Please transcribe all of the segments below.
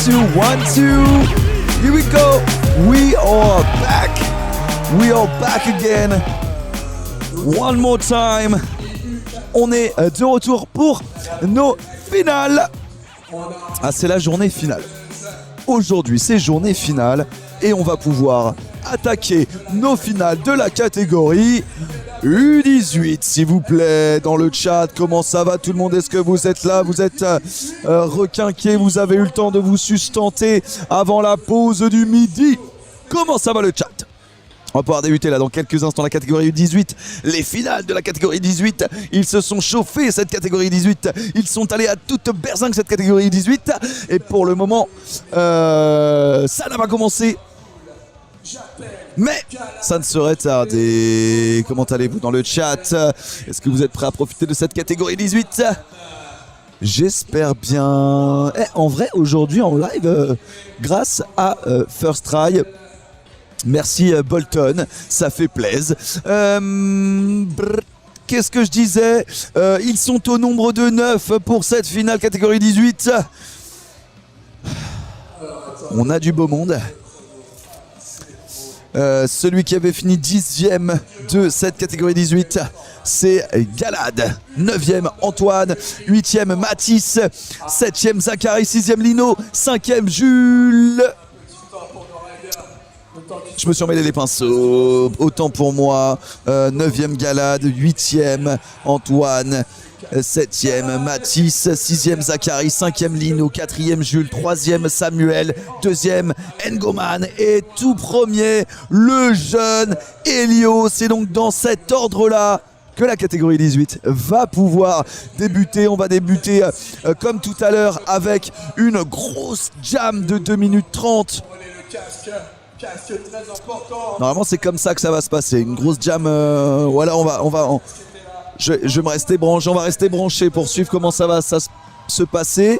two, 1, 2. Here we go. We are back. We are back again. One more time. On est de retour pour nos finales. Ah, c'est la journée finale. Aujourd'hui, c'est journée finale et on va pouvoir attaquer nos finales de la catégorie U18, s'il vous plaît, dans le chat. Comment ça va tout le monde? Est-ce que vous êtes là? Vous êtes requinqués? Vous avez eu le temps de vous sustenter avant la pause du midi? Comment ça va le chat? On va pouvoir débuter là dans quelques instants la catégorie U18. Les finales de la catégorie 18. Ils se sont chauffés cette catégorie 18. Ils sont allés à toute berzingue cette catégorie 18. Et pour le moment, ça n'a pas commencé. Mais ça ne serait tardé. Comment allez-vous dans le chat? Est-ce que vous êtes prêts à profiter de cette catégorie 18? J'espère bien. En vrai, aujourd'hui en live, grâce à First Try. Merci Bolton, ça fait plaisir. Qu'est-ce que je disais? Ils sont au nombre de 9 pour cette finale catégorie 18. On a du beau monde. Celui qui avait fini 10e de cette catégorie 18, c'est Galad. 9e Antoine, 8e Mathis, 7e Zachary, 6e Lino, 5e Jules. Je me suis emmêlé les pinceaux, autant pour moi. 9e Galad, 8e Antoine, 7e Mathis, 6e Zachary, 5e Lino, 4e Jules, 3e Samuel, 2e Ngoman et tout premier, le jeune Elio. C'est donc dans cet ordre-là que la catégorie 18 va pouvoir débuter. On va débuter comme tout à l'heure avec une grosse jam de 2 minutes 30. Normalement c'est comme ça que ça va se passer, une grosse jam. Voilà, je vais me rester branché, on va rester branché pour suivre comment ça va se passer.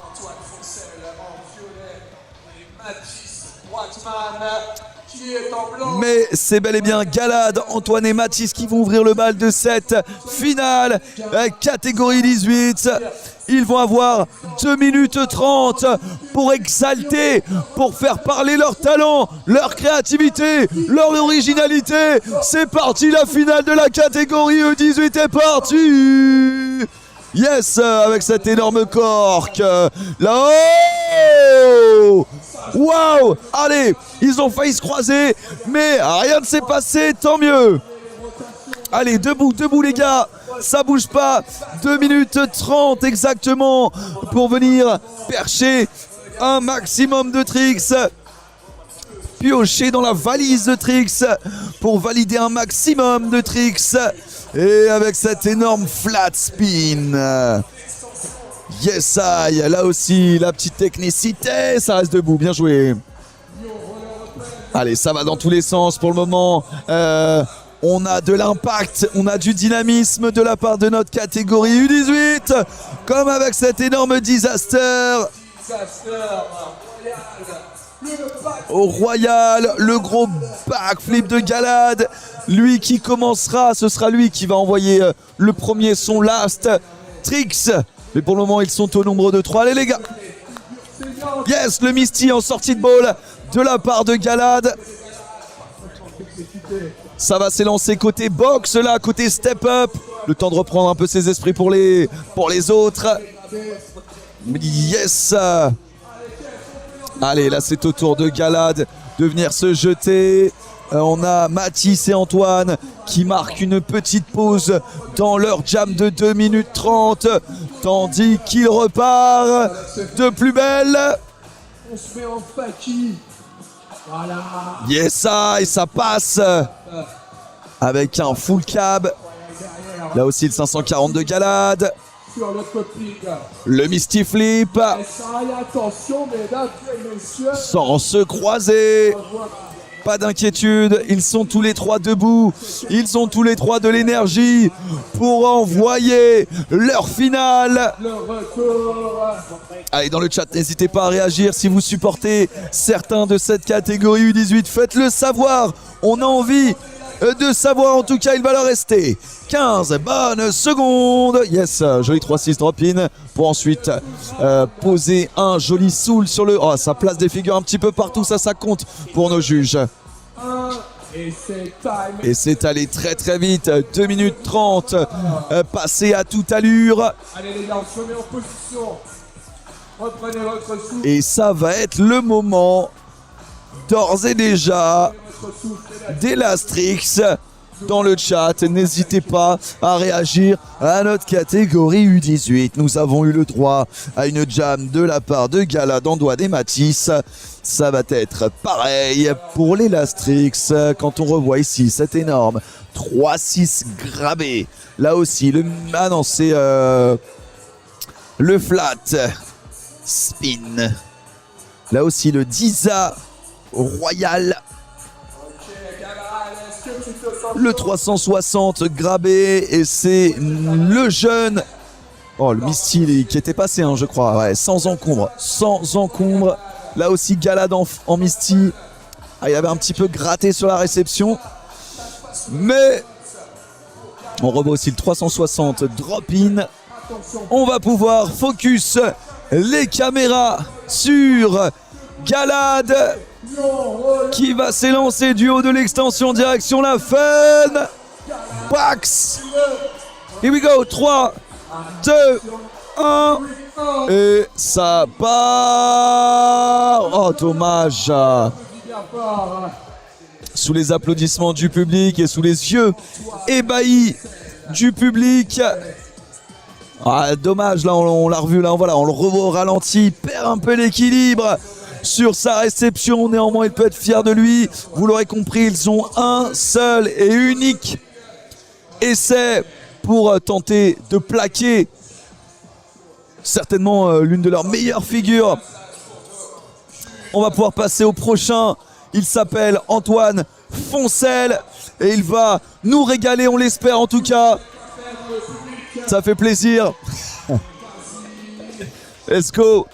Mais c'est bel et bien Galad, Antoine et Mathis qui vont ouvrir le bal de cette finale catégorie 18. Ils vont avoir 2 minutes 30 pour exalter, pour faire parler leur talent, leur créativité, leur originalité. C'est parti, la finale de la catégorie E18 est partie. Yes, avec cet énorme cork. Là-haut. Waouh. Allez, ils ont failli se croiser, mais rien ne s'est passé, tant mieux. Allez, debout les gars. Ça bouge pas. 2 minutes 30 exactement pour venir percher un maximum de tricks. Piocher dans la valise de tricks pour valider un maximum de tricks. Et avec cet énorme flat spin. Yes, I. Là aussi, la petite technicité. Ça reste debout. Bien joué. Allez, ça va dans tous les sens pour le moment. On a de l'impact, on a du dynamisme de la part de notre catégorie U18, comme avec cet énorme disaster. Au Royal, le gros backflip de Galad. Lui qui commencera, ce sera lui qui va envoyer le premier, son last tricks. Mais pour le moment, ils sont au nombre de 3. Allez les gars. Yes, le Misty en sortie de ball de la part de Galad. Ça va s'élancer côté box là, côté step up. Le temps de reprendre un peu ses esprits pour les autres. Yes. Allez, là c'est au tour de Galad de venir se jeter. On a Mathis et Antoine qui marquent une petite pause dans leur jam de 2 minutes 30. Tandis qu'il repart de plus belle. On se met en faki. Voilà. Yes, et ça passe avec un full cab. Là aussi le 540 de Galad. Sur le coping. Le Misty Flip. Attention, mesdames et messieurs. Sans se croiser. Pas d'inquiétude, ils sont tous les 3 debout. Ils ont tous les 3 de l'énergie pour envoyer leur finale. Le retour. Allez, dans le chat, n'hésitez pas à réagir si vous supportez certains de cette catégorie U18. Faites-le savoir. On a envie de savoir. En tout cas, il va leur rester 15 bonnes secondes. Yes, joli 3-6 drop-in pour ensuite poser un joli soul sur le... Oh, ça place des figures un petit peu partout, ça compte pour nos juges. Et c'est time. Et c'est allé très très vite, 2 minutes 30, passé à toute allure. Allez les gars, on se met en position. Reprenez votre souffle. Et ça va être le moment, d'ores et déjà, Votre souffle. d'Elastrix dans le chat. N'hésitez pas à réagir à notre catégorie U18. Nous avons eu le droit à une jam de la part de Gala, d'Antoine et Mathis. Ça va être pareil pour l'Elastrix. Quand on revoit ici cet énorme 3-6 grabé. Là aussi, ah non, c'est le flat spin. Là aussi, le Disa Royal. Le 360 grabé. Et c'est le jeune... Oh, le Misty qui était passé, hein, je crois. Ouais, sans encombre. Sans encombre. Là aussi, Galad en Misty. Ah, il avait un petit peu gratté sur la réception. Mais on revoit aussi le 360 drop-in. On va pouvoir focus les caméras sur Galad qui va s'élancer du haut de l'extension direction la fun. Pax. Here we go. 3, 2, 1. Et ça part. Oh, dommage. Sous les applaudissements du public et sous les yeux ébahis du public. Ah, dommage, là on l'a revu, là voilà, on le revoit au ralenti, il perd un peu l'équilibre sur sa réception. Néanmoins, il peut être fier de lui. Vous l'aurez compris, ils ont un seul et unique essai pour tenter de plaquer certainement l'une de leurs meilleures figures. On va pouvoir passer au prochain. Il s'appelle Antoine Foncel et il va nous régaler, on l'espère en tout cas. Ça fait plaisir. Let's go.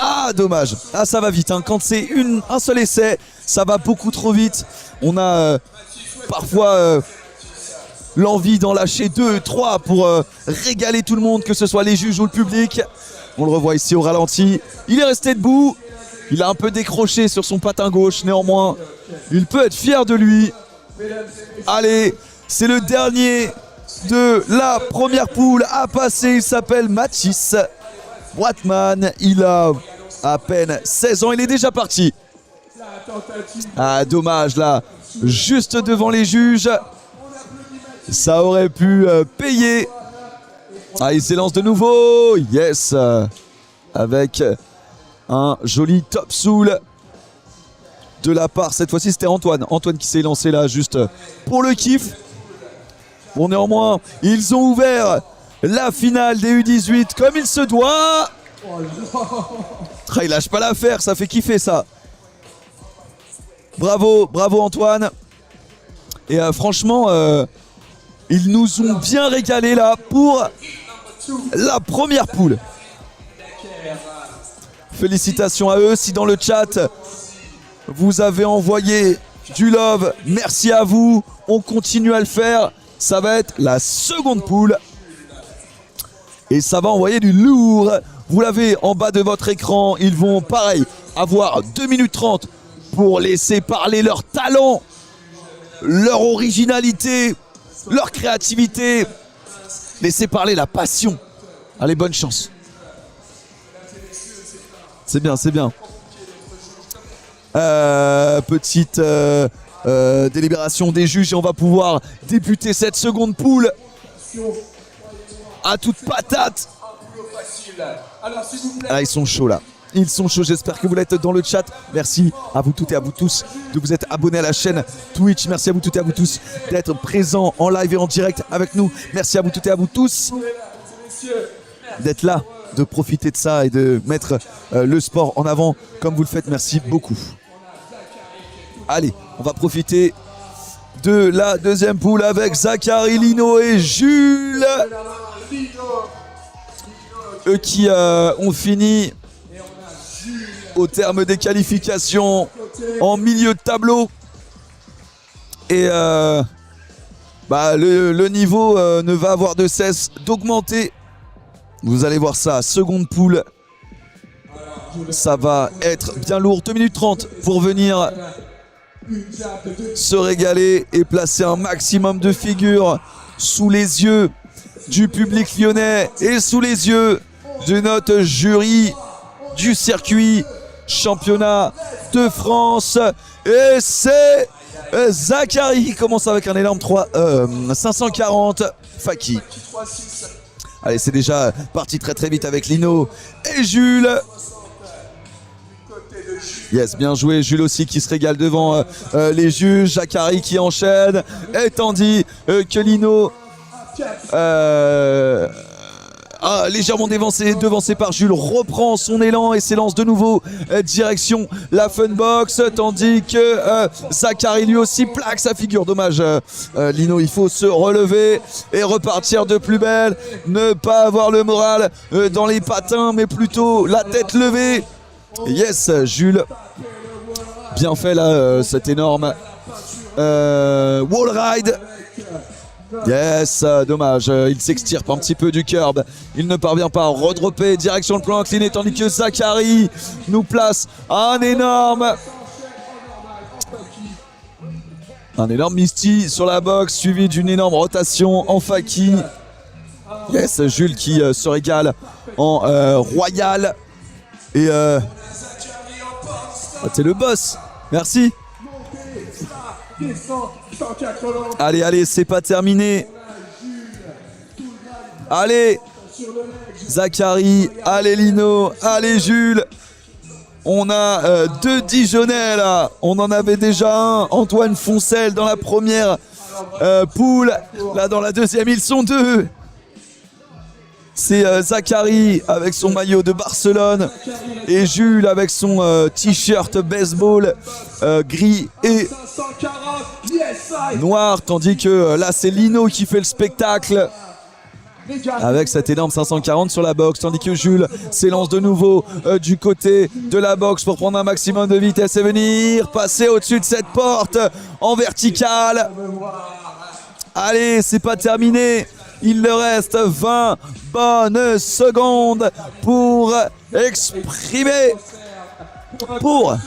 Ah, dommage. Ah, ça va vite, hein. Quand c'est un seul essai, ça va beaucoup trop vite. On a parfois l'envie d'en lâcher 2, 3 pour régaler tout le monde, que ce soit les juges ou le public. On le revoit ici au ralenti. Il est resté debout. Il a un peu décroché sur son patin gauche. Néanmoins, il peut être fier de lui. Allez, c'est le dernier de la première poule à passer. Il s'appelle Mathis Watman. Il a à peine 16 ans. Il est déjà parti. Ah, dommage là. Juste devant les juges. Ça aurait pu payer. Ah, il s'élance de nouveau. Yes. Avec un joli top soul de la part. Cette fois-ci, c'était Antoine. Antoine qui s'est lancé là juste pour le kiff. Bon, néanmoins, ils ont ouvert la finale des U18 comme il se doit. Ah, il lâche pas l'affaire, ça fait kiffer ça. Bravo, bravo Antoine. Et franchement, ils nous ont bien régalé là pour la première poule. Félicitations à eux. Si dans le chat, vous avez envoyé du love, merci à vous. On continue à le faire. Ça va être la seconde poule. Et ça va envoyer du lourd. Vous l'avez en bas de votre écran. Ils vont, pareil, avoir 2 minutes 30 pour laisser parler leur talent, leur originalité, leur créativité. Laisser parler la passion. Allez, bonne chance. C'est bien, c'est bien. Petite délibération des juges et on va pouvoir débuter cette seconde poule à toute patate. Ah, ils sont chauds là. Ils sont chauds, j'espère que vous l'êtes dans le chat. Merci à vous toutes et à vous tous de vous être abonnés à la chaîne Twitch. Merci à vous toutes et à vous tous d'être présents en live et en direct avec nous. Merci à vous toutes et à vous tous d'être là, de profiter de ça et de mettre le sport en avant comme vous le faites. Merci beaucoup. Allez, on va profiter de la deuxième poule avec Zachary, Lino et Jules. Eux qui ont fini au terme des qualifications en milieu de tableau. Et le niveau ne va avoir de cesse d'augmenter. Vous allez voir ça, seconde poule. Ça va être bien lourd. 2 minutes 30 pour venir se régaler et placer un maximum de figures sous les yeux du public lyonnais et sous les yeux de notre jury du circuit championnat de France. Et c'est Zachary qui commence avec un énorme 540. Faki. Allez, c'est déjà parti très très vite avec Lino et Jules. Yes, bien joué. Jules aussi qui se régale devant les juges. Zachary qui enchaîne. Et tandis que Lino légèrement devancé par Jules, reprend son élan et s'élance de nouveau direction la Funbox, tandis que Zachary lui aussi plaque sa figure. Dommage, Lino, il faut se relever et repartir de plus belle, ne pas avoir le moral dans les patins mais plutôt la tête levée. Yes, Jules, bien fait là, cet énorme wall ride. Yes, dommage, il s'extirpe un petit peu du curb. Il ne parvient pas à redropper direction le plan incliné, tandis que Zachary nous place un énorme Misty sur la box, suivi d'une énorme rotation en Faki. Yes, Jules qui se régale en royal. Et t'es le boss, merci. Allez, c'est pas terminé. Allez, Zachary, allez Lino, allez Jules. On a 2 Dijonnais là. On en avait déjà un, Antoine Foncel dans la première poule. Là dans la deuxième, ils sont 2. C'est Zachary avec son maillot de Barcelone et Jules avec son t-shirt baseball gris et noir, tandis que là c'est Lino qui fait le spectacle avec cette énorme 540 sur la box, tandis que Jules s'élance de nouveau du côté de la box pour prendre un maximum de vitesse et venir passer au-dessus de cette porte en verticale. Allez, c'est pas terminé. Il leur reste 20 bonnes secondes pour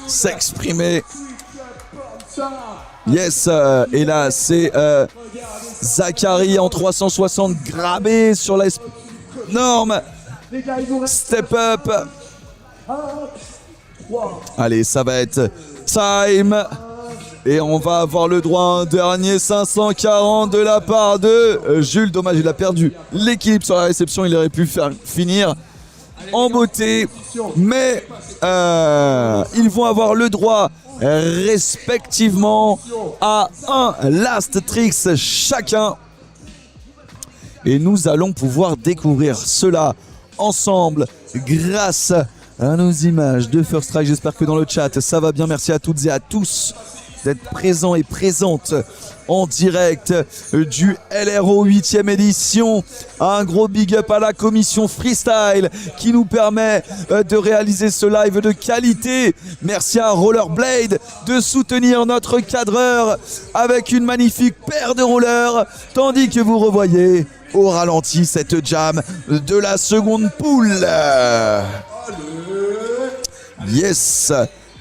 s'exprimer. Yes, et là c'est Zachary en 360 grabé sur la norme. Step up. Allez, ça va être time. Et on va avoir le droit à un dernier 540 de la part de Jules. Dommage, il a perdu l'équilibre sur la réception. Il aurait pu finir en beauté. Mais ils vont avoir le droit respectivement à un last tricks chacun. Et nous allons pouvoir découvrir cela ensemble grâce à nos images de First Strike. J'espère que dans le chat ça va bien. Merci à toutes et à tous d'être présents et présentes en direct du LRO 8e édition. Un gros big up à la commission freestyle qui nous permet de réaliser ce live de qualité. Merci à Rollerblade de soutenir notre cadreur avec une magnifique paire de rollers, tandis que vous revoyez au ralenti cette jam de la seconde poule. Yes.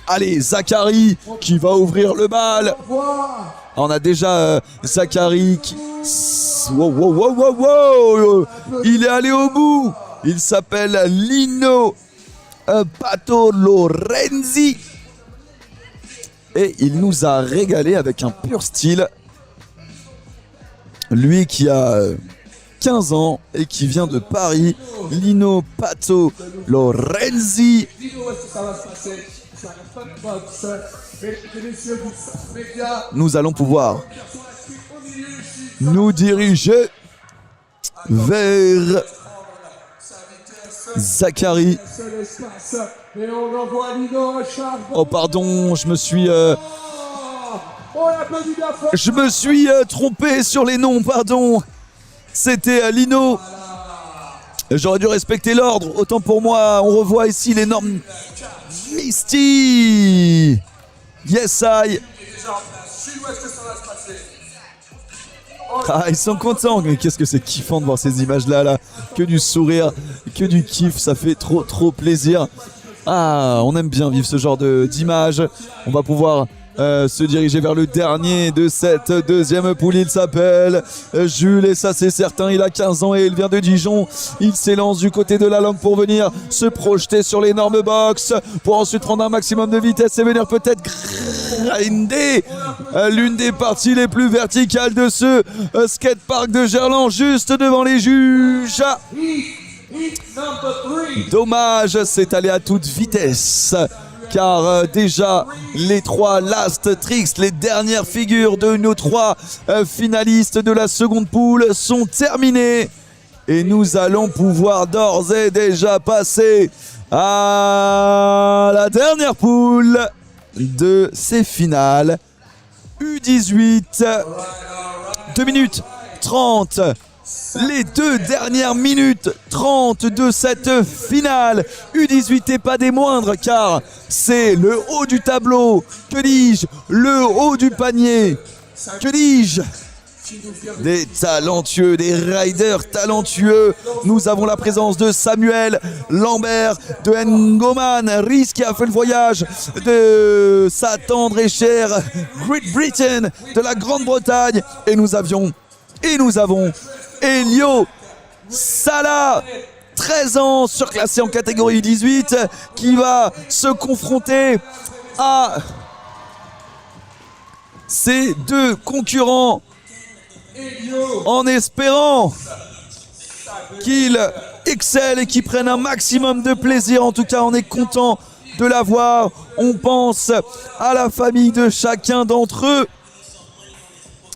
Allez, Zachary qui va ouvrir le bal. On a déjà Zachary qui... Wow. Il est allé au bout. Il s'appelle Lino Pato Lorenzi. Et il nous a régalé avec un pur style. Lui qui a 15 ans et qui vient de Paris. Lino Pato Lorenzi. Nous allons pouvoir nous diriger vers Zachary. Oh pardon, je me suis trompé sur les noms, pardon. C'était Lino. J'aurais dû respecter l'ordre, autant pour moi. On revoit ici l'énorme Misty. Yes, I. Ah, ils sont contents. Mais qu'est-ce que c'est kiffant de voir ces images-là, là. Que du sourire, que du kiff. Ça fait trop plaisir. Ah, on aime bien vivre ce genre d'images. On va pouvoir se diriger vers le dernier de cette deuxième poule. Il s'appelle Jules et ça c'est certain, il a 15 ans et il vient de Dijon. Il s'élance du côté de la langue pour venir se projeter sur l'énorme box pour ensuite prendre un maximum de vitesse et venir peut-être grinder l'une des parties les plus verticales de ce skatepark de Gerland, juste devant les juges. Dommage, c'est allé à toute vitesse. Car déjà les 3 last tricks, les dernières figures de nos 3 finalistes de la seconde poule sont terminées. Et nous allons pouvoir d'ores et déjà passer à la dernière poule de ces finales. U18, 2 minutes 30. Les 2 dernières minutes 30 de cette finale. U18 et pas des moindres car c'est le haut du tableau. Que dis-je? Le haut du panier. Que dis-je? Des talentueux, des riders talentueux. Nous avons la présence de Samuel Lambert, de Ngoman Rhys qui a fait le voyage de sa tendre et chère Great Britain, de la Grande-Bretagne. Et nous avons Elio Salah, 13 ans, surclassé en catégorie 18, qui va se confronter à ses 2 concurrents en espérant qu'il excelle et qu'il prenne un maximum de plaisir. En tout cas, on est content de l'avoir. On pense à la famille de chacun d'entre eux.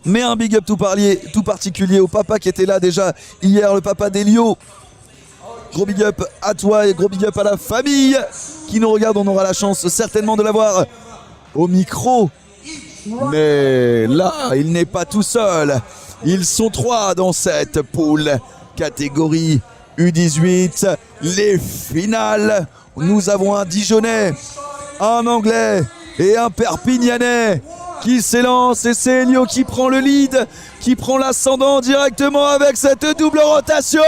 Mais un big up tout particulier au papa qui était là déjà hier, le papa d'Elio. Gros big up à toi et gros big up à la famille qui nous regarde. On aura la chance certainement de l'avoir au micro. Mais là, il n'est pas tout seul. Ils sont 3 dans cette poule. Catégorie U18. Les finales. Nous avons un Dijonnais, un Anglais et un Perpignanais qui s'élance et c'est Elio qui prend le lead, qui prend l'ascendant directement avec cette double rotation.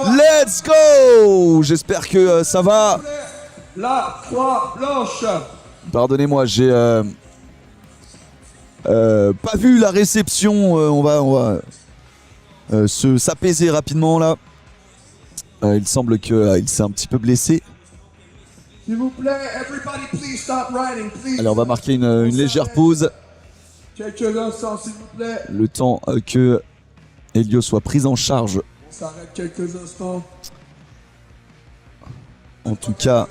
Let's go! J'espère que ça va. La croix blanche. Pardonnez-moi, j'ai pas vu la réception. On va s'apaiser rapidement là. Il semble qu'il s'est un petit peu blessé. S'il vous plaît, everybody please stop riding, please. Alors on va marquer une légère pause. Quelques instants, s'il vous plaît. Le temps que Elio soit pris en charge. On s'arrête quelques instants. En tout cas,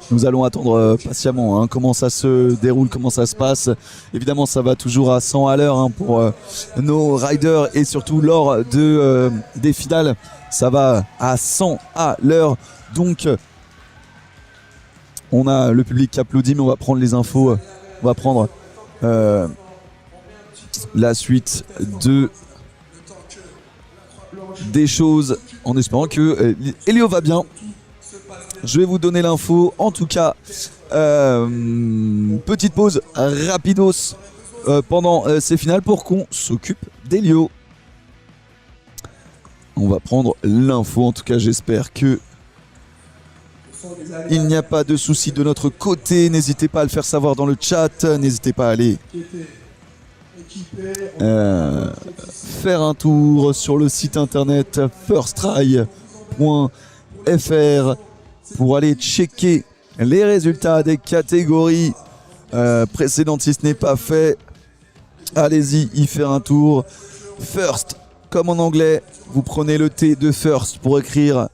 nous allons attendre patiemment comment ça se déroule, comment ça se passe. Évidemment, ça va toujours à 100 à l'heure pour nos riders et surtout lors des finales. Ça va à 100 à l'heure. Donc, on a le public qui applaudit, mais on va prendre les infos. On va prendre la suite des choses en espérant que Elio va bien. Je vais vous donner l'info. En tout cas, petite pause rapidos pendant ces finales pour qu'on s'occupe d'Elio. On va prendre l'info. En tout cas, j'espère que il n'y a pas de soucis de notre côté. N'hésitez pas à le faire savoir dans le chat. N'hésitez pas à aller faire un tour sur le site internet firsttry.fr pour aller checker les résultats des catégories précédentes si ce n'est pas fait. Allez-y, y faire un tour. First, comme en anglais, vous prenez le T de first pour écrire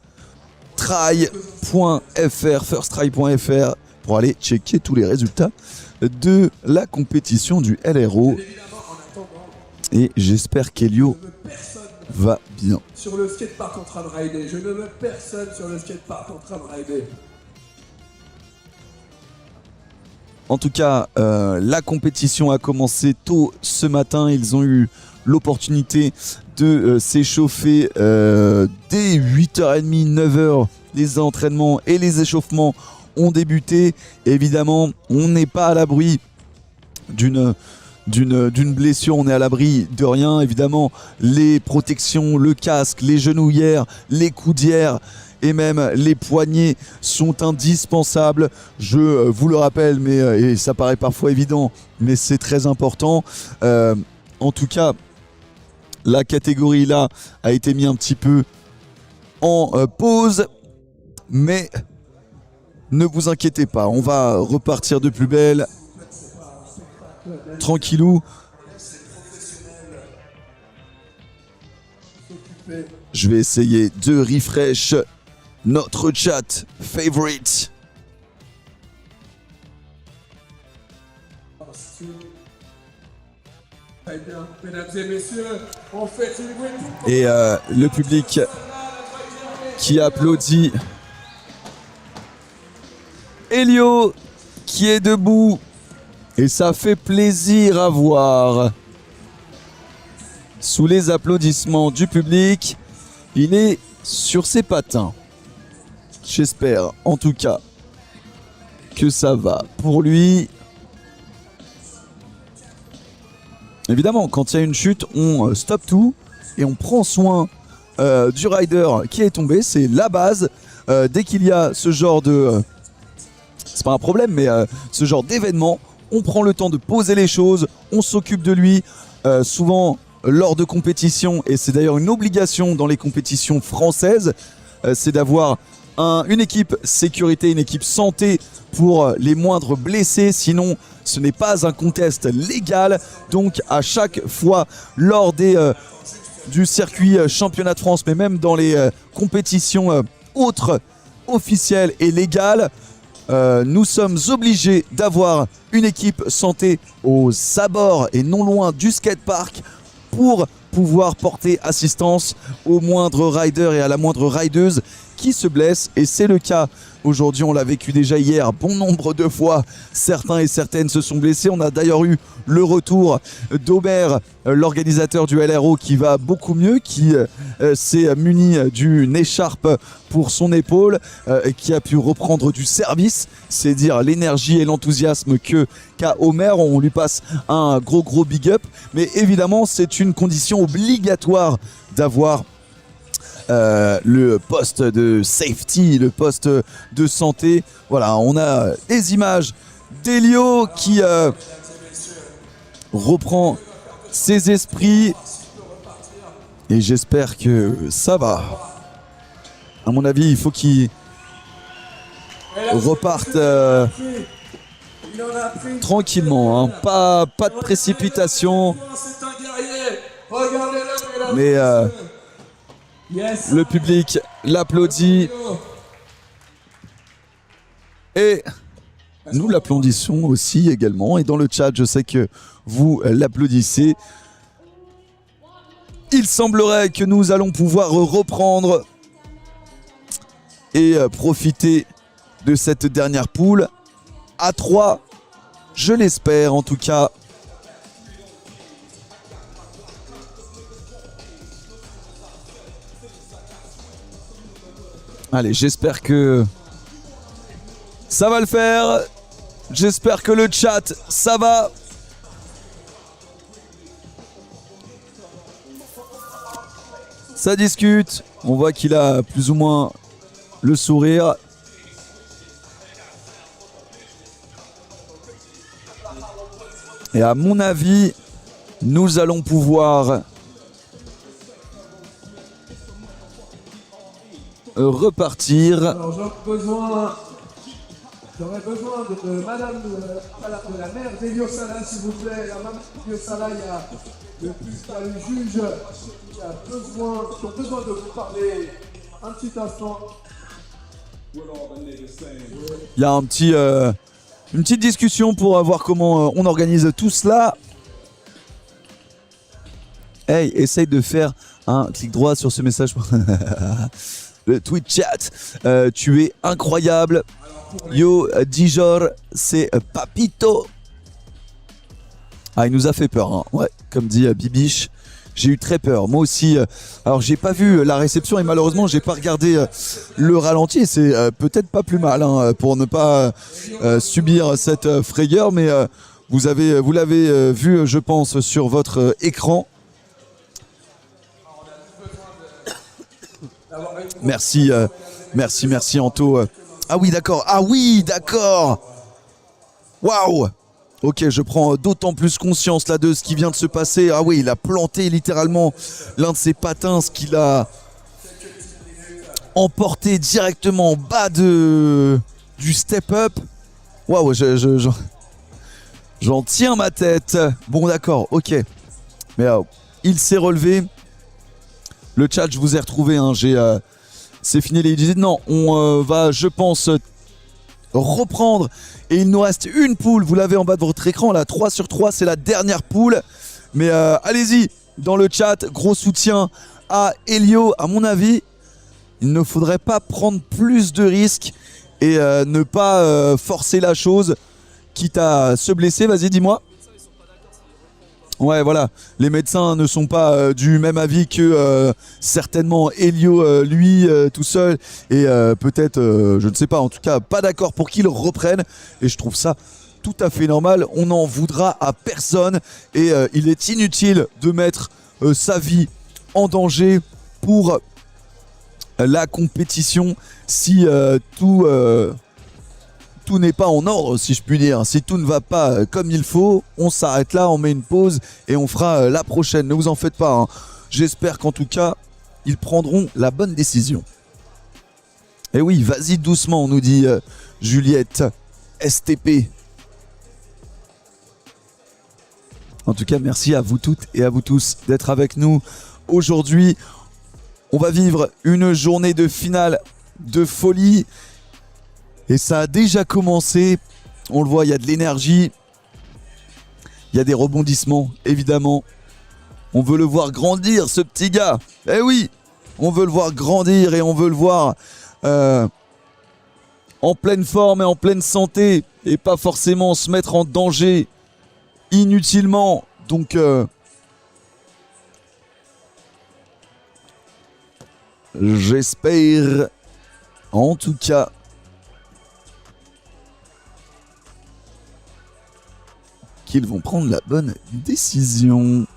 try.fr, firsttry.fr pour aller checker tous les résultats de la compétition du LRO. Et j'espère qu'Elio va bien. Sur le skatepark en train de rider. Je ne veux personne sur le skatepark en train de rider. En tout cas, la compétition a commencé tôt ce matin. Ils ont eu l'opportunité de s'échauffer dès 8h30, 9h. Les entraînements et les échauffements ont débuté. Évidemment, on n'est pas à l'abri d'une d'une blessure, on est à l'abri de rien. Évidemment, les protections, le casque, les genouillères, les coudières et même les poignets sont indispensables. Je vous le rappelle, mais et ça paraît parfois évident, mais c'est très important. En tout cas, la catégorie là a été mise un petit peu en pause, mais ne vous inquiétez pas, on va repartir de plus belle, tranquillou. Je vais essayer de refresh notre chat favorite. Mesdames et messieurs, on fait et le public qui applaudit. Elio qui est debout et ça fait plaisir à voir. Sous les applaudissements du public, il est sur ses patins. J'espère en tout cas que ça va pour lui. Évidemment, quand il y a une chute, on stoppe tout et on prend soin du rider qui est tombé. C'est la base. Dès qu'il y a ce genre de... c'est pas un problème, mais ce genre d'événement, on prend le temps de poser les choses, on s'occupe de lui. Souvent, lors de compétitions, et c'est d'ailleurs une obligation dans les compétitions françaises, c'est d'avoir une équipe sécurité, une équipe santé pour les moindres blessés. Sinon, ce n'est pas un contest légal. Donc, à chaque fois, lors du circuit championnat de France, mais même dans les compétitions autres, officielles et légales, nous sommes obligés d'avoir une équipe santé aux abords et non loin du skatepark pour pouvoir porter assistance au moindre rider et à la moindre rideuse qui se blesse. Et c'est le cas aujourd'hui, on l'a vécu déjà hier bon nombre de fois. Certains et certaines se sont blessés. On a d'ailleurs eu le retour d'Omer, l'organisateur du LRO, qui va beaucoup mieux, qui s'est muni d'une écharpe pour son épaule, qui a pu reprendre du service. C'est dire l'énergie et l'enthousiasme qu'a Omer. On lui passe un gros big up. Mais évidemment, c'est une condition obligatoire d'avoir le poste de safety, le poste de santé. Voilà, on a des images d'Elio qui reprend ses esprits et j'espère que ça va. À mon avis, il faut qu'il reparte tranquillement, hein. Pas de précipitation, mais le public l'applaudit et nous l'applaudissons aussi également. Et dans le chat, je sais que vous l'applaudissez. Il semblerait que nous allons pouvoir reprendre et profiter de cette dernière poule à 3. Je l'espère en tout cas. Allez, j'espère que ça va le faire. J'espère que le chat, ça va. Ça discute. On voit qu'il a plus ou moins le sourire. Et à mon avis, nous allons pouvoir repartir. Alors j'aurais besoin de madame de la mère d'Elio Sala, s'il vous plaît. La maman d'Elio Sala, il y a le juge qui ont besoin de vous parler un petit instant. Il y a une petite discussion pour voir comment on organise tout cela. Hey, essaye de faire un clic droit sur ce message. Le Twitch chat, tu es incroyable. Yo, Dijor, c'est Papito. Ah, il nous a fait peur, hein. Ouais, comme dit Bibiche, j'ai eu très peur. Moi aussi, alors j'ai pas vu la réception et malheureusement, j'ai pas regardé le ralenti. C'est peut-être pas plus mal, hein, pour ne pas subir cette frayeur. Mais Vous l'avez vu, je pense, sur votre écran. Merci, merci Anto. Ah oui, d'accord. Waouh. Ok, je prends d'autant plus conscience là de ce qui vient de se passer. Ah oui, il a planté littéralement l'un de ses patins, ce qu'il a emporté directement en bas du step-up. Waouh, j'en tiens ma tête. Bon, d'accord, ok. Mais il s'est relevé. Le chat, je vous ai retrouvé. Hein, c'est fini les idées. Non, on va, je pense, reprendre. Et il nous reste une poule. Vous l'avez en bas de votre écran. Là, 3 sur 3, c'est la dernière poule. Mais allez-y, dans le chat, gros soutien à Elio. À mon avis, il ne faudrait pas prendre plus de risques et ne pas forcer la chose, quitte à se blesser. Vas-y, dis-moi. Ouais, voilà, les médecins ne sont pas du même avis que certainement Elio, lui, tout seul. Et peut-être, je ne sais pas, en tout cas, pas d'accord pour qu'il reprenne. Et je trouve ça tout à fait normal. On n'en voudra à personne. Et il est inutile de mettre sa vie en danger pour la compétition si tout n'est pas en ordre, si je puis dire. Si tout ne va pas comme il faut, on s'arrête là, on met une pause et on fera la prochaine. Ne vous en faites pas. Hein. J'espère qu'en tout cas, ils prendront la bonne décision. Et oui, vas-y doucement, nous dit Juliette STP. En tout cas, merci à vous toutes et à vous tous d'être avec nous aujourd'hui. On va vivre une journée de finale de folie. Et ça a déjà commencé, on le voit, il y a de l'énergie, il y a des rebondissements, évidemment. On veut le voir grandir, ce petit gars. Eh oui, on veut le voir grandir et on veut le voir en pleine forme et en pleine santé et pas forcément se mettre en danger inutilement. Donc, j'espère, en tout cas, qu'ils vont prendre la bonne décision.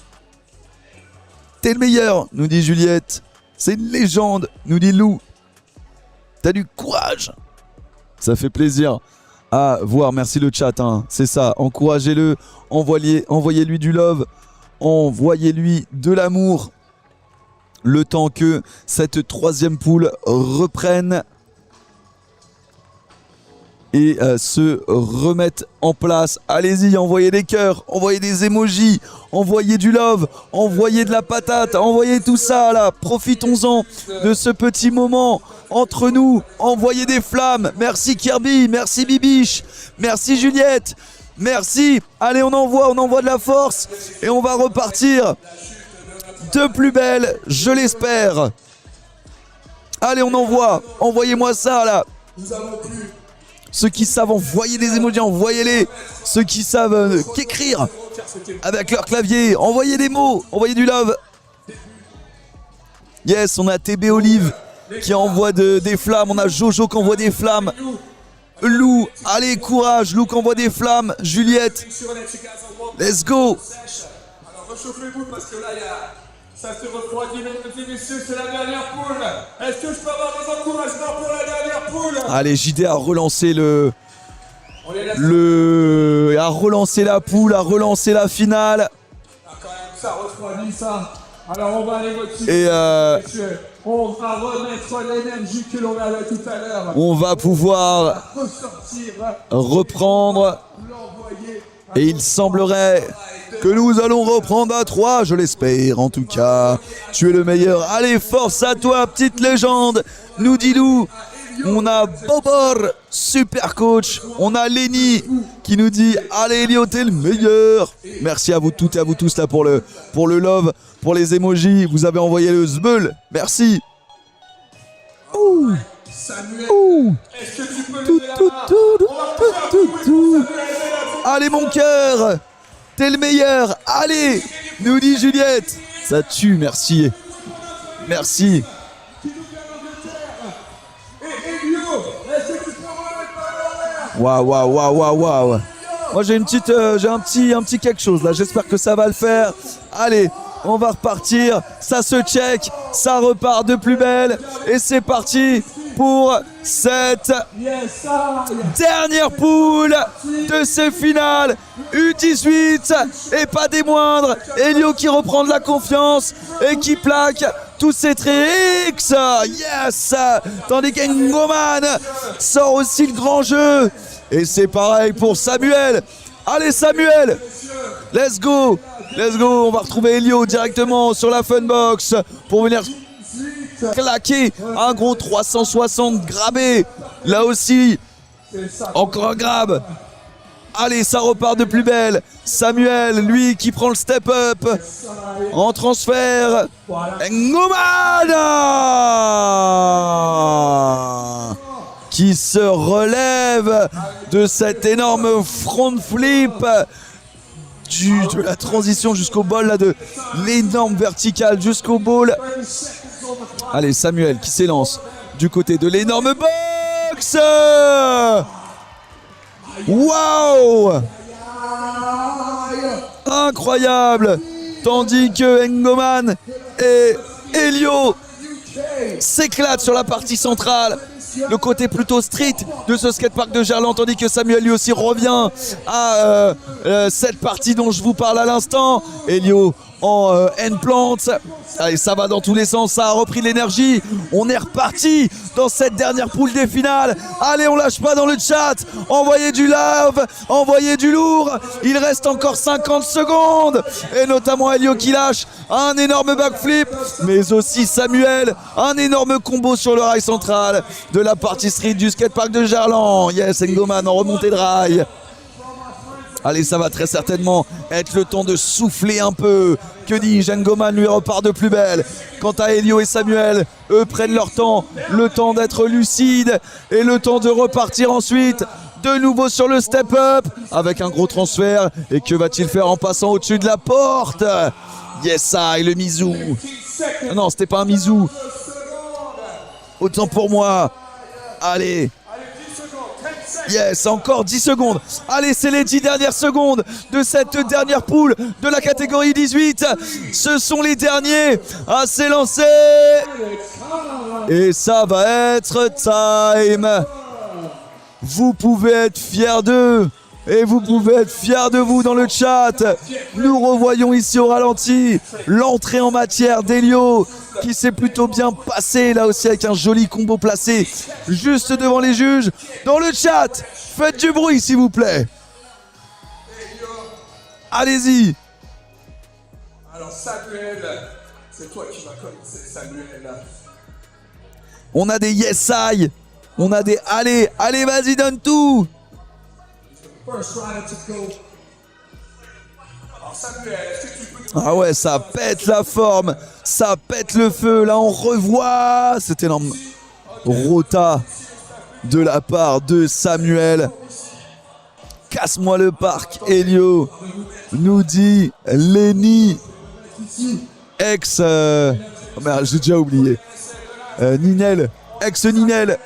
T'es le meilleur, nous dit Juliette. C'est une légende, nous dit Lou. T'as du courage. Ça fait plaisir à voir. Merci le chat, hein. C'est ça. Encouragez-le, envoyez-lui du love, envoyez-lui de l'amour. Le temps que cette troisième poule reprenne et se remettre en place. Allez-y, envoyez des cœurs, envoyez des emojis, envoyez du love, envoyez de la patate, envoyez tout ça là. Profitons-en de ce petit moment entre nous. Envoyez des flammes. Merci Kirby, merci Bibiche, merci Juliette, merci. Allez, on envoie de la force et on va repartir de plus belle, je l'espère. Allez, on envoie. Envoyez-moi ça là. Ceux qui savent envoyer des emojis, envoyez-les. Ceux qui savent qu'écrire avec leur clavier, envoyez des mots, envoyez du love. Yes, on a TB Olive qui envoie des flammes. On a Jojo qui envoie des flammes. Lou, allez, courage. Lou qui envoie des flammes. Juliette, let's go. Alors réchauffez-vous parce que là, ça se refroidit, mesdames et messieurs, c'est la dernière poule. Est-ce que je peux avoir des encouragements pour la dernière poule? Allez, JD a relancé a relancé la poule, a relancé la finale. Ah, quand même, ça refroidit ça. Alors on va aller motiver. Et on va remettre l'énergie que l'on avait tout à l'heure. On va pouvoir reprendre. Et il semblerait que nous allons reprendre à 3, je l'espère en tout cas. Tu es le meilleur. Allez, force à toi, petite légende, nous dit Lou. On a Bobor, super coach. On a Lenny qui nous dit allez Elio, t'es le meilleur. Merci à vous toutes et à vous tous là pour le love, pour les emojis. Vous avez envoyé le zbeul. Merci. Ouh. Ouh. Est-ce que tu peux lever la main? Allez mon cœur, t'es le meilleur. Allez, nous dit Juliette. Ça tue, merci. Merci. Waouh, waouh, waouh, waouh, waouh. Moi j'ai un petit quelque chose là. J'espère que ça va le faire. Allez, on va repartir. Ça se check, ça repart de plus belle. Et c'est parti pour cette dernière poule de ces finales U18. Et pas des moindres. Elio qui reprend de la confiance et qui plaque tous ses tricks. Yes. Tandis qu'Engoman sort aussi le grand jeu. Et c'est pareil pour Samuel. Allez Samuel, let's go. Let's go, on va retrouver Elio directement sur la Funbox pour venir claquer un gros 360 grabé. Là aussi, encore un grab. Allez, ça repart de plus belle. Samuel, lui, qui prend le step up en transfert. Ngomana qui se relève de cet énorme front flip. De la transition jusqu'au ball, là, de l'énorme verticale jusqu'au ball. Allez, Samuel qui s'élance du côté de l'énorme box. Waouh! Incroyable! Tandis que Engoman et Elio s'éclatent sur la partie centrale. Le côté plutôt street de ce skatepark de Gerland, tandis que Samuel lui aussi revient à cette partie dont je vous parle à l'instant. Elio en end-plant. Allez, ça va dans tous les sens, ça a repris l'énergie. On est reparti dans cette dernière poule des finales. Allez, on lâche pas dans le chat. Envoyez du love, envoyez du lourd. Il reste encore 50 secondes. Et notamment Elio qui lâche un énorme backflip. Mais aussi Samuel, un énorme combo sur le rail central de la partie street du skatepark de Gerland. Yes, Engoman en remontée de rail. Allez, ça va très certainement être le temps de souffler un peu. Que dis-je, Engoman lui repart de plus belle. Quant à Elio et Samuel, eux prennent leur temps. Le temps d'être lucide et le temps de repartir ensuite. De nouveau sur le step-up avec un gros transfert. Et que va-t-il faire en passant au-dessus de la porte? Yes, I, le Mizou. Non, c'était pas un Mizou. Autant pour moi. Allez. Yes, encore 10 secondes. Allez, c'est les 10 dernières secondes de cette dernière poule de la catégorie 18. Ce sont les derniers à s'élancer. Et ça va être time. Vous pouvez être fiers d'eux. Et vous pouvez être fiers de vous dans le chat. Nous revoyons ici au ralenti l'entrée en matière d'Elio qui s'est plutôt bien passé là aussi avec un joli combo placé juste devant les juges. Dans le chat, faites du bruit s'il vous plaît. Allez-y. Alors Samuel, c'est toi qui vas commencer Samuel. On a des yes I. On a des allez, allez vas-y donne tout. Ah ouais, ça pète la forme, ça pète le feu. Là, on revoit cet énorme rota de la part de Samuel. Casse-moi le parc, Elio, nous dit Lenny, ex... oh merde, j'ai déjà oublié. Ninel, ex-Ninel.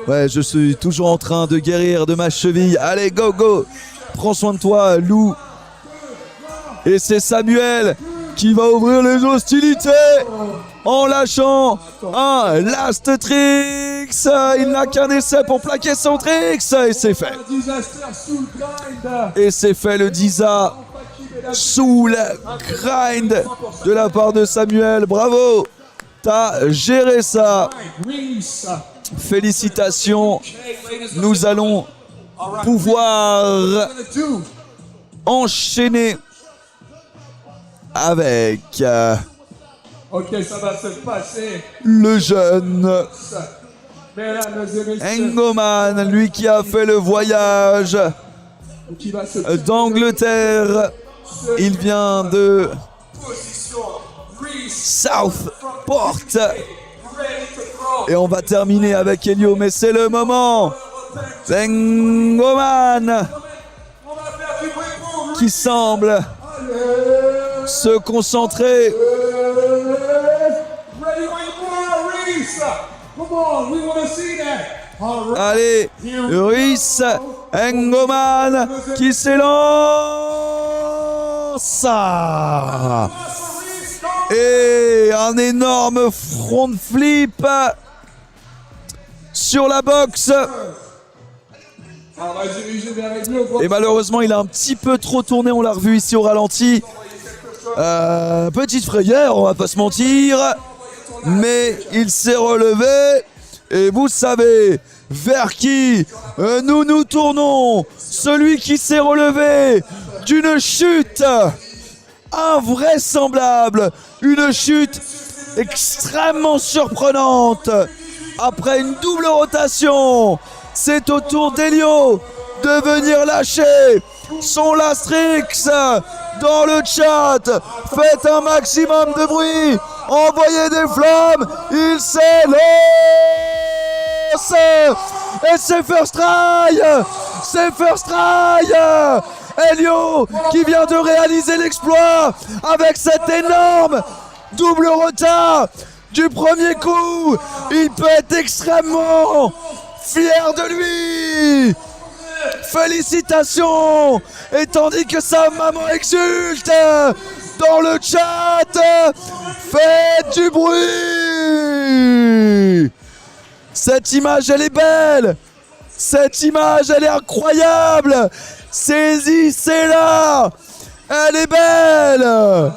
Ouais, je suis toujours en train de guérir de ma cheville. Allez, go, go. Prends soin de toi, Lou. Et c'est Samuel qui va ouvrir les hostilités en lâchant un last tricks. Il n'a qu'un essai pour plaquer son tricks. Et c'est fait. Et c'est fait le Disa sous le grind de la part de Samuel. Bravo. T'as géré ça. Félicitations. Nous allons pouvoir enchaîner avec ok, ça va se passer. Le jeune Engoman, lui qui a fait le voyage d'Angleterre. Il vient de Southport. Et on va terminer avec Elio, mais c'est le moment. Engoman qui semble se concentrer. Allez, Ruiz Engoman qui s'élance. Et un énorme front flip sur la boxe. Et malheureusement, il a un petit peu trop tourné. On l'a revu ici au ralenti. Petite frayeur, on va pas se mentir. Mais il s'est relevé. Et vous savez vers qui nous nous tournons. Celui qui s'est relevé d'une chute invraisemblable. Une chute extrêmement surprenante. Après une double rotation, c'est au tour d'Elio de venir lâcher son Lastrix dans le chat. Faites un maximum de bruit. Envoyez des flammes. Il s'élance. Et c'est First Try. C'est First Try. Elio qui vient de réaliser l'exploit avec cette énorme double rota du premier coup. Il peut être extrêmement fier de lui. Félicitations. Et tandis que sa maman exulte dans le chat, faites du bruit. Cette image, elle est belle. Cette image, elle est incroyable. Saisissez-la. Elle est belle.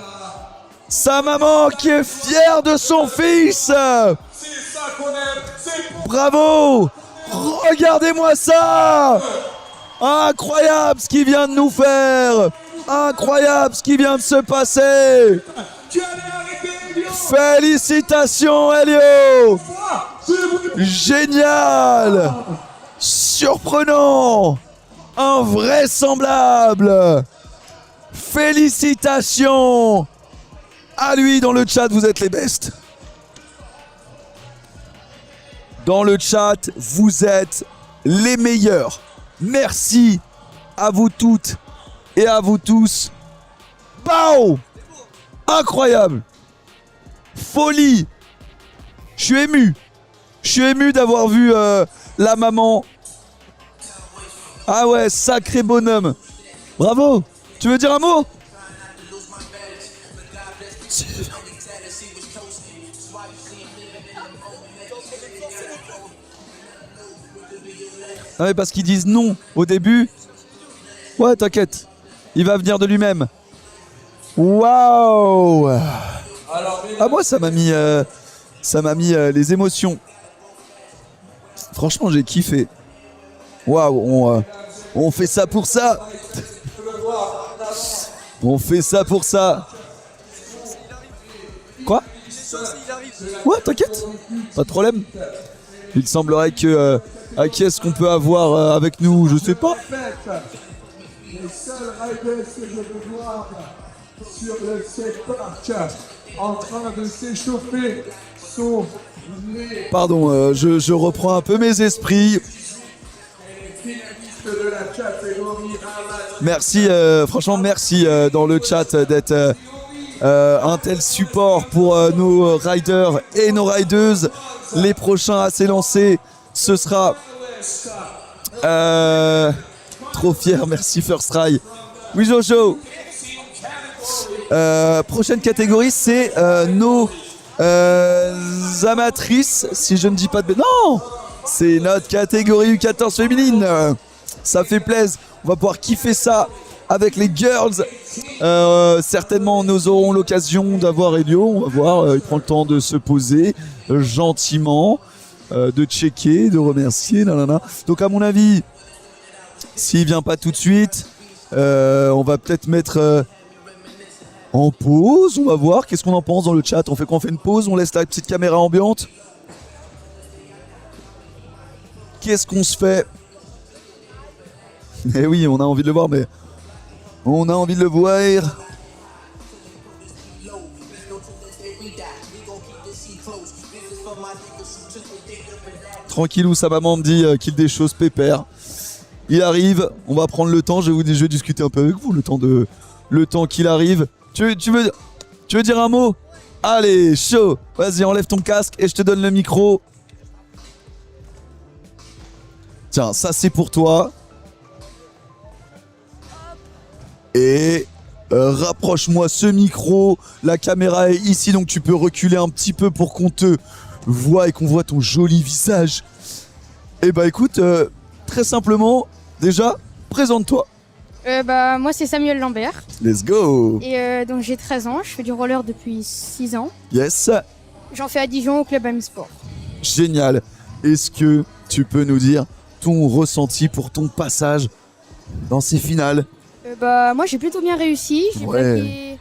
Sa maman qui est fière de son fils. Bravo. Regardez-moi ça. Incroyable ce qu'il vient de nous faire. Incroyable ce qui vient de se passer. Félicitations Elio. Génial. Surprenant. Invraisemblable. Félicitations à lui dans le chat, vous êtes les bestes. Dans le chat, vous êtes les meilleurs. Merci à vous toutes et à vous tous. Bao! Incroyable. Folie. Je suis ému. Je suis ému d'avoir vu la maman. Ah ouais, sacré bonhomme. Bravo. Tu veux dire un mot? Ah ouais, parce qu'ils disent non au début. Ouais, t'inquiète. Il va venir de lui-même. Waouh. Ah moi, ça m'a mis les émotions. Franchement, j'ai kiffé. Waouh, on fait ça pour ça. On fait ça pour ça. Quoi? Ouais, t'inquiète. Pas de problème. Il semblerait que... à qui est-ce qu'on peut avoir avec nous? Je sais pas. Les seuls riders que je peux voir sur le skatepark en train de s'échauffer sont les... Pardon, je reprends un peu mes esprits. de la catégorie amateur. Merci, franchement merci dans le chat d'être un tel support pour nos riders et nos rideuses. Les prochains à s'élancer, ce sera trop fier, merci First Try. Oui Jojo. Prochaine catégorie, c'est nos amatrices, si je ne dis pas de... Non, c'est notre catégorie U14 féminine. Ça fait plaisir. On va pouvoir kiffer ça avec les girls. Certainement, nous aurons l'occasion d'avoir Elio. On va voir, il prend le temps de se poser gentiment, de checker, de remercier. Nanana. Donc, à mon avis, s'il vient pas tout de suite, on va peut-être mettre en pause. On va voir. Qu'est-ce qu'on en pense dans le chat? On fait quoi? On fait une pause? On laisse la petite caméra ambiante? Qu'est-ce qu'on se fait? Eh oui, on a envie de le voir, mais on a envie de le voir. Tranquillou, sa maman me dit qu'il des choses pépères. Il arrive, on va prendre le temps. Je vais discuter un peu avec vous le temps qu'il arrive. Tu veux dire un mot? Allez, chaud. Vas-y, enlève ton casque et je te donne le micro. Tiens, ça c'est pour toi. Et rapproche-moi ce micro. La caméra est ici, donc tu peux reculer un petit peu pour qu'on te voit et qu'on voit ton joli visage. Et bah écoute, très simplement, déjà, présente-toi. Moi c'est Samuel Lambert Let's go. et donc j'ai 13 ans, je fais du roller depuis 6 ans. Yes, J'en fais à Dijon au club AM Sport. génial. Est-ce que tu peux nous dire ton ressenti pour ton passage dans ces finales? Moi j'ai plutôt bien réussi, j'ai Ouais. plaqué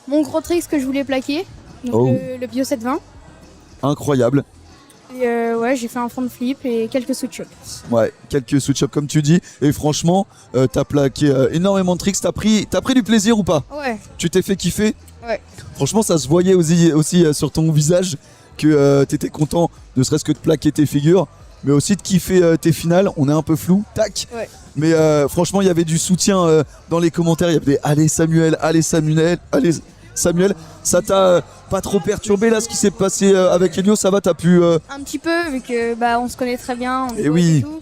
mon gros trick que je voulais plaquer, donc Oh. le Bio 720. Incroyable. Et j'ai fait un front flip et quelques switch-ups. Ouais, quelques switch-ups comme tu dis. Et franchement, t'as plaqué énormément de tricks. T'as pris du plaisir ou pas? Ouais, Tu t'es fait kiffer? Ouais. Franchement, ça se voyait aussi sur ton visage que t'étais content, ne serait-ce que de plaquer tes figures, mais aussi de kiffer tes finales. On est un peu flou, tac. Ouais. Mais franchement, il y avait du soutien dans les commentaires. Il y avait des allez Samuel, allez Samuel, allez Samuel. Ça t'a pas trop perturbé là ce qui s'est passé avec Elio? Ça va, t'as pu. un petit peu vu que on se connaît très bien, on est Eh potes oui. et tout.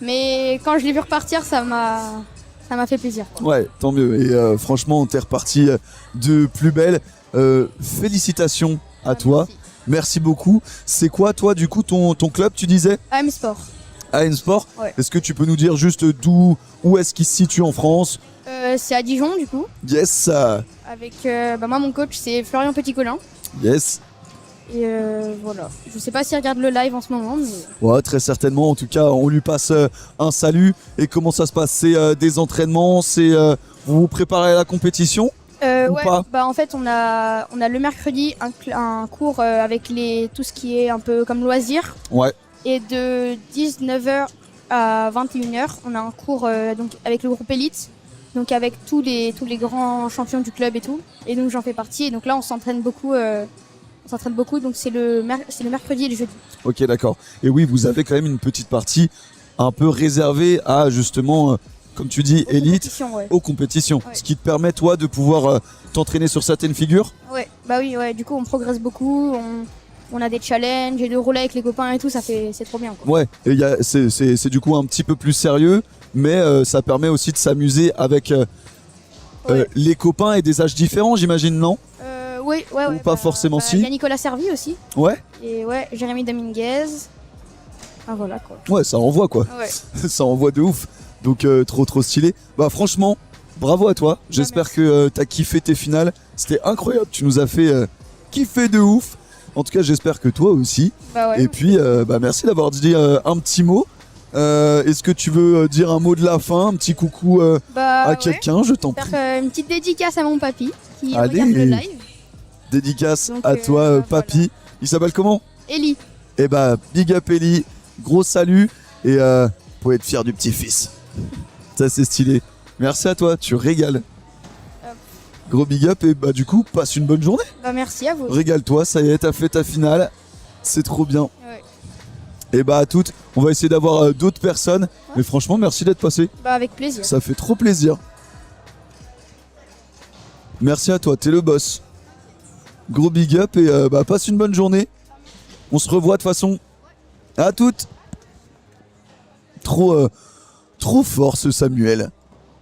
Mais quand je l'ai vu repartir, ça m'a fait plaisir. Ouais, tant mieux. Et franchement, t'es reparti de plus belle. Félicitations à toi. Merci beaucoup. C'est quoi, toi, du coup, ton club, tu disais? AM Sport. AM Sport. Ouais. Est-ce que tu peux nous dire juste où est-ce qu'il se situe en France? C'est à Dijon du coup. Yes, Avec moi mon coach c'est Florian Petit-Colin. yes. Et voilà. Je sais pas s'il regarde le live en ce moment, mais Ouais, très certainement. En tout cas, on lui passe un salut. Et comment ça se passe? C'est des entraînements? Vous vous préparez à la compétition? Ou pas? En fait on a le mercredi un cours avec tout ce qui est un peu comme loisir. Ouais. Et de 19h à 21h, on a un cours donc avec le groupe élite, donc avec tous les grands champions du club et tout. Et donc j'en fais partie. Et donc là on s'entraîne beaucoup. Donc c'est le mercredi et le jeudi. Ok, d'accord. Et oui, vous avez quand même une petite partie un peu réservée à justement, comme tu dis, élite, Compétition, ouais. aux compétitions. Ouais. Ce qui te permet, toi, de pouvoir t'entraîner sur certaines figures. Ouais, oui, ouais. Du coup on progresse beaucoup. On a des challenges et de rouler avec les copains et tout, c'est trop bien, quoi. Ouais, et c'est du coup un petit peu plus sérieux, mais ça permet aussi de s'amuser avec Ouais. les copains et des âges différents, j'imagine, non? Ouais. Ou pas forcément si. Il y a Nicolas Servi aussi. Ouais. Et ouais, Jérémy Dominguez. Ah voilà quoi. Ouais, ça envoie quoi. Ouais. Ça envoie de ouf. Donc trop stylé. Bah franchement, bravo à toi. J'espère merci. que t'as kiffé tes finales. C'était incroyable. Tu nous as fait kiffer de ouf. En tout cas, j'espère que toi aussi. Ouais. Et puis, merci d'avoir dit un petit mot. Est-ce que tu veux dire un mot de la fin, un petit coucou à Ouais. quelqu'un? Je t'en prie. Faire une petite dédicace à mon papy qui Allez. regarde le live. Dédicace Donc, à toi, voilà. papy. Il s'appelle comment? Ellie. Eh bah, big up Ellie. Gros salut. Et vous pouvez être fier du petit-fils. Ça, c'est stylé. Merci à toi, tu régales. Gros big up et du coup, passe une bonne journée. Merci à vous. Régale-toi, ça y est, t'as fait ta finale. C'est trop bien. Ouais. Et à toutes, on va essayer d'avoir d'autres personnes. Mais franchement, merci d'être passé. Avec plaisir. Ça fait trop plaisir. Merci à toi, t'es le boss. Gros big up et passe une bonne journée. On se revoit de toute façon. À toutes. Trop fort ce Samuel.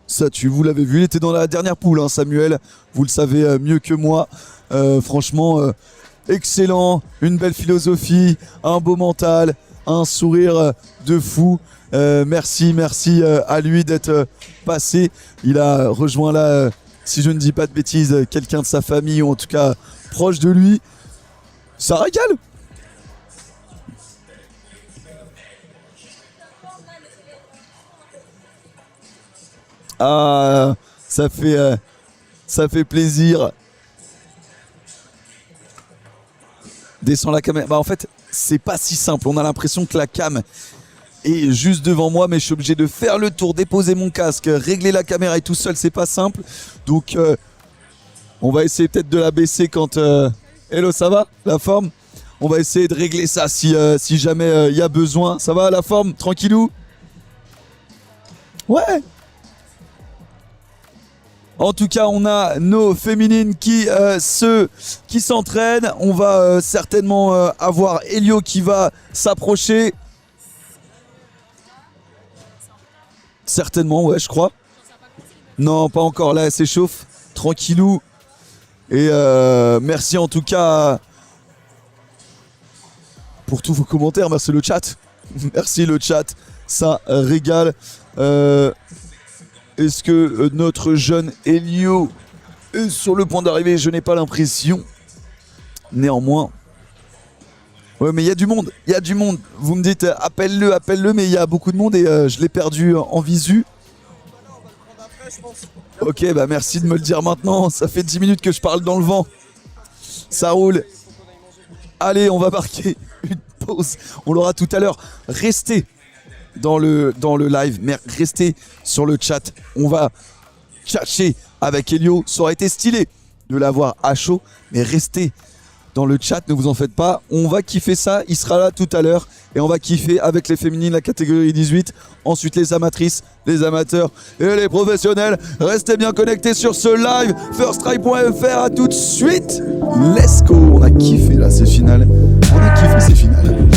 Ça, vous l'avez vu, il était dans la dernière poule, hein, Samuel. Vous le savez mieux que moi. Franchement, excellent. Une belle philosophie, un beau mental, un sourire de fou. Merci à lui d'être passé. Il a rejoint là, si je ne dis pas de bêtises, quelqu'un de sa famille ou en tout cas proche de lui. Ça régale. Ah, ça fait plaisir. Descends la caméra. En fait, c'est pas si simple. On a l'impression que la cam est juste devant moi, mais je suis obligé de faire le tour, déposer mon casque, régler la caméra et tout seul, c'est pas simple. Donc, on va essayer peut-être de la baisser quand... Hello, ça va? La forme? On va essayer de régler ça si jamais il y a besoin. Ça va, la forme? Tranquillou? Ouais. En tout cas, on a nos féminines qui s'entraînent. On va certainement avoir Elio qui va s'approcher. Certainement, ouais, je crois. Non, pas encore, là, elle s'échauffe. Tranquillou. Et merci en tout cas pour tous vos commentaires. Merci le chat. Merci le chat. Ça régale. Est-ce que notre jeune Elio est sur le point d'arriver? Je n'ai pas l'impression. Néanmoins. Ouais, mais il y a du monde. Il y a du monde. Vous me dites appelle-le, appelle-le, mais il y a beaucoup de monde et je l'ai perdu en visu. Ok, bah merci de me le dire maintenant. Ça fait 10 minutes que je parle dans le vent. Ça roule. Allez, on va marquer une pause. On l'aura tout à l'heure. Restez dans le live, mais restez sur le chat. On va catcher avec Elio. Ça aurait été stylé de l'avoir à chaud, mais restez dans le chat, ne vous en faites pas. On va kiffer ça. Il sera là tout à l'heure et on va kiffer avec les féminines, la catégorie 18. Ensuite, les amatrices, les amateurs et les professionnels. Restez bien connectés sur ce live. Firststrike.fr, à tout de suite. Let's go. On a kiffé là ces finales. On a kiffé ces finales.